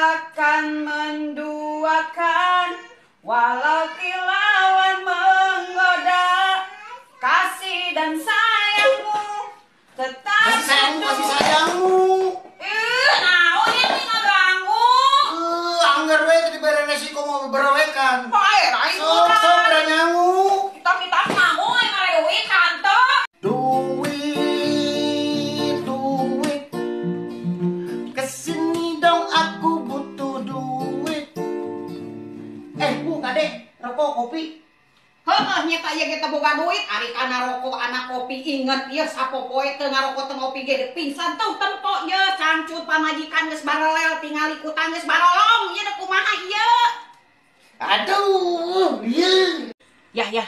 akan menduakan walau kilauan menggoda. Kasih dan sayangmu tetap kasih sayangmu. Naon ini ngeganggu. Anggar we tadi berenesi kok mau berewekan. Sok beranyangu. Kita mau duit kantor. Duit. Kesini dong aku butuh duit. Bu, Kade, rokok kopi. Nyata ya kita boga duit, ari kana rokok anak kopi inget ya sapopoe teu ngarokok teu ngopi ge pingsan tuh tempo ye cangcut pamajikan geus barelel tingali kutang geus barolong ieu da kumaha ieu. Aduh, iya. Ya,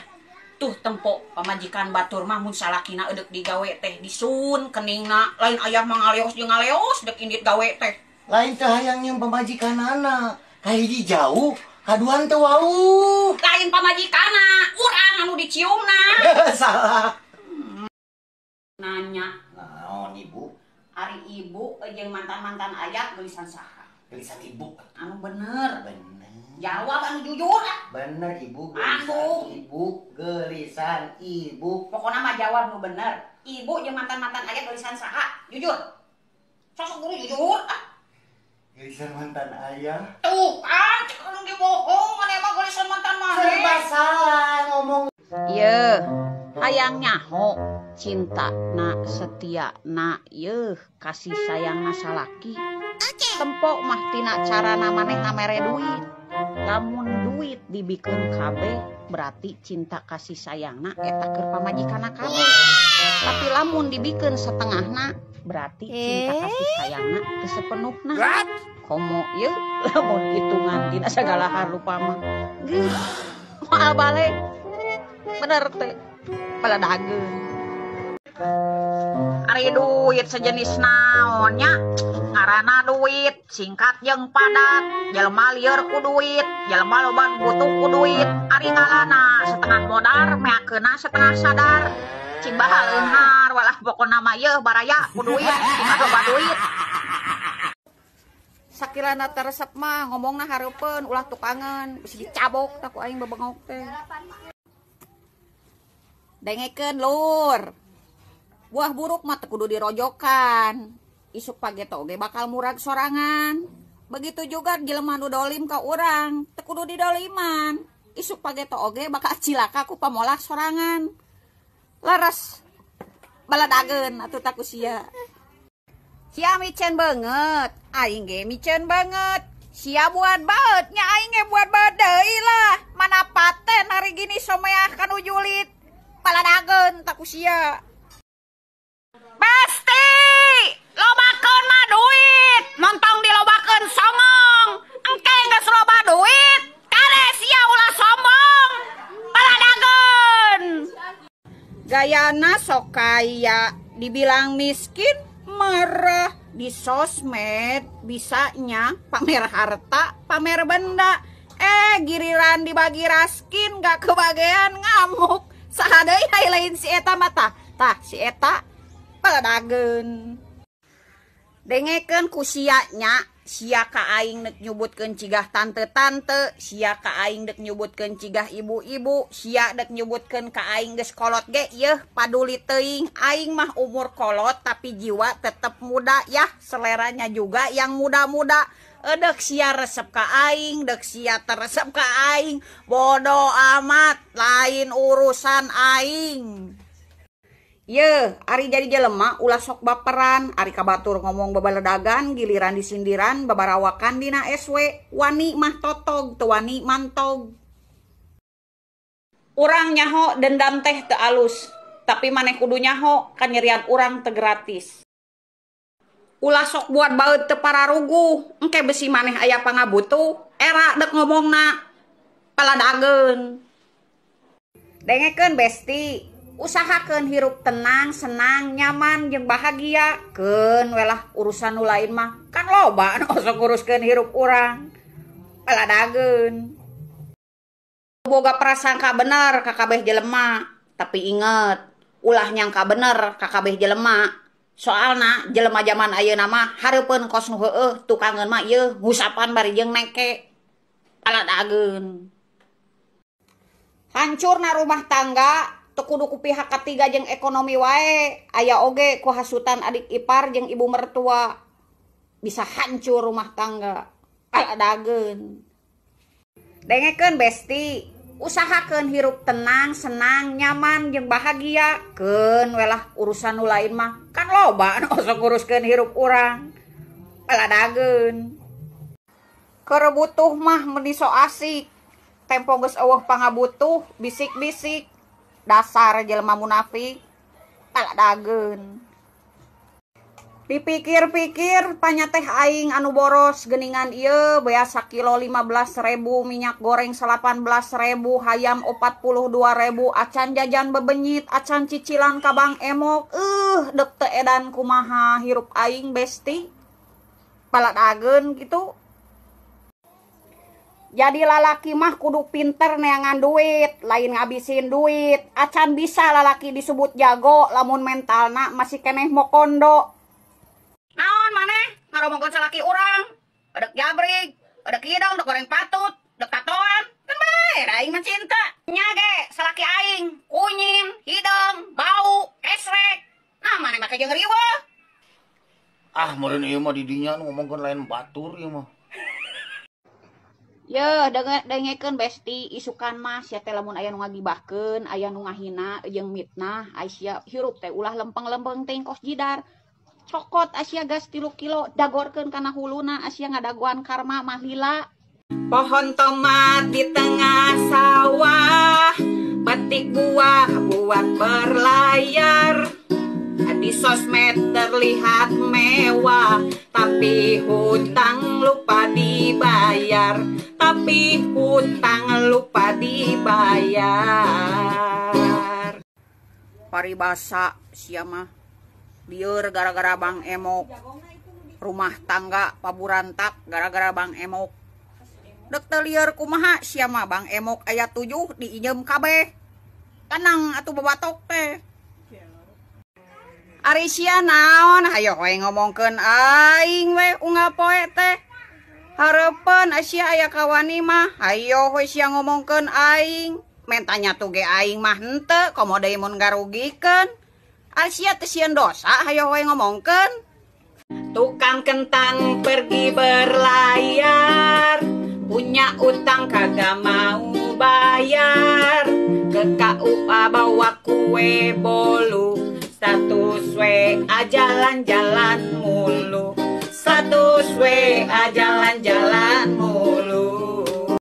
tuh tempo pamajikan batur mah mun salakina eudek digawe teh disun keningna lain aya mah ngaleos jeung ngaleos dek indit gawe teh. Lain teh hayang yang pemajikan anak. Kahiji jauh, kaduan teh wau. Lain pamajikana, urang anu diciumna. Salah. Nanya, Naon ibu? ari ibu jeung mantan-mantan aya geulisan saha? Gelisan ibu. Anu bener. Bener. Jawab anu jujur. Bener ibu, Anu. gelisan ibu. Pokoknya mah jawab nu bener. Ibu jeung mantan-mantan aya geulisan saha? Jujur. Sosok guru jujur. Gelisan mantan ayah. Tuh kan, cek anu dibohong, mana emang geulisan mantan mah. Serba salah ngomong. Ieu, hayang nyaho cinta na setia na yeuh kasih sayang na salaki. Tempo mah tina carana maneh namere duit. Lamun duit dibikeun kabeh berarti cinta kasih sayangna eta keur pamajikana kabeh. Tapi lamun dibikeun setengahna berarti cinta kasih sayangna teu sapenuhna. Komo ieu lamun hitungan dina sagala harupa mah. Geus moal balik. Bener teh. Paladageun. Ari duit sejenis naonnya ngaranna duit singkat jeung padat jelema lieur ku duit jelema loba butuh ku duit ari ngalana setengah modar meakeuna setengah sadar cing bahal eunhar walah pokona mah yeuh baraya ku duit cing loba duit sakirana teresep mah ngomongna hareupeun ulah tukangan geus dicabok tak ku aing babengok teh dengekeun lur. Buah buruk mah teu kudu dirojokan. Isuk page oge bakal murag sorangan. Begitu juga jelema nu dolim ka urang, teu kudu didoliman. Isuk page oge bakal cilaka ku pamolak sorangan. Leres baladageun atuh tak ku sia. Sia micen banget, aing ge micen banget. Sia buat baet nya aing ge buat baet deui lah. Mana paten hari gini someah kanu julit. Baladageun tak ku sia. Pasti lobakeun mah duit montong dilobakeun songong engke geus loba duit kade sia ulah sombong baladageun gayana sok kaya dibilang miskin marah di sosmed bisanya pamer harta pamer benda giliran dibagi raskin gak kebagian ngamuk saha deui lain si eta mah tah si eta baladageun dengekeun ku sia nya sia ka aing dek nyebutkeun cigah tante-tante sia ka aing dek nyebutkeun cigah ibu-ibu sia dek nyebutkeun ka aing geus kolot ge yeuh paduli teuing aing mah umur kolot tapi jiwa tetep muda ya seleranya juga yang muda-muda dek sia resep ka aing dek sia teresep ka aing bodoh amat lain urusan aing. Ye, ari jadi jelema ulah sok baperan, ari kabatur ngomong babaledagan, giliran disindiran, babarawakan dina SW, wani mah totog, teu wani mantog. Urang nyaho dendam teh teu alus, tapi maneh kudu nyaho kanyerian urang teu gratis. Ulah sok buat baeut teu pararuguh, engke besi maneh aya pangabutuh, era dek ngomongna paladageun. Dengekeun besti. Usahakeun hirup tenang, senang, nyaman, jeung bahagia. Keun welah urusan nu lain mah kan loba anu sok nguruskeun hirup urang. Baladageun. Boga prasangka bener ka kabeh jelema, tapi inget, ulah nyangka bener ka kabeh jelema. Soalna jelema zaman ayeuna mah hareupeun kos nu heueuh tukangeun mah ieu ngusapan bari jeung neke paladageun. Hancurna rumah tangga teu kudu ku pihak katiga jeung ekonomi wae, aya oge ku hasutan adik ipar jeung ibu mertua. Bisa hancur rumah tangga paladageun. Dengekeun besti, usahakeun hirup tenang, senang, nyaman jeung bahagia. Keun we lah urusan nu lain mah kan loba anu sok nguruskeun hirup urang. Paladageun. Keur butuh mah meuni so asik. Tempo geus eueuh pangabutuh, bisik-bisik. Dasar jelema munafik. Paladageun. Dipikir-pikir panyateh aing anu boros geuningan ieu bea sakilo 15.000, minyak goreng 18.000, hayam 42.000, acan jajan bebenyit, acan cicilan ka Bang Emok. Dek teu edan kumaha hirup aing besti. Paladageun gitu. Jadi lalaki mah kudu pinter neangan duit, lain ngabisin duit. Acan bisa lalaki disebut jago lamun mentalna masih keneh mokondo. Naon maneh ngaromongkeun salaki urang? Edek jabrig, edek hidung, edek goreng patut, edek tatoan. Kan bae da aing mah cinta. Nya ge salaki aing, kunyin, hidung, bau, esrek. Nah maneh make jeung riweuh. Ah, meureun ieu mah di dinya nu ngomongkeun lain batur ieu mah. Yeuh, dengekeun besti, isukan mah sia teh lamun aya nu ngagibahkeun, aya nu ngahina jeung mitnah, aya hirup teh ulah lempeng-lempeng teh kos jidar. Cokot Asia gas 3 kilo dagorkeun kana huluna Asia ngadaguan karma mah lila. Pohon tomat di tengah sawah, petik buah buat berlayar. Di sosmed terlihat mewah, tapi hutang lupa dibayar. Tapi hutang lupa dibayar. Paribasa sia mah lieur gara-gara Bang Emok. Rumah tangga paburantak gara-gara Bang Emok. Dek teu lieur kumaha sia mah Bang Emok aya 7 diinjem kabeh. Tenang atuh babatok teh. Ari sia naon hayo we ngomongkeun aing we unggal poe teh. Hareupeun Asia aya kawani mah hayo we sia ngomongkeun aing. Mentanya tuh ge aing mah henteu komo deui mun garugikeun. Asia teu sieun dosa hayo we ngomongkeun. Tukang kentang pergi berlayar, punya utang kagak mau bayar. Ke KUA bawa kue bolu, status WA jalan-jalan mulu. Status WA jalan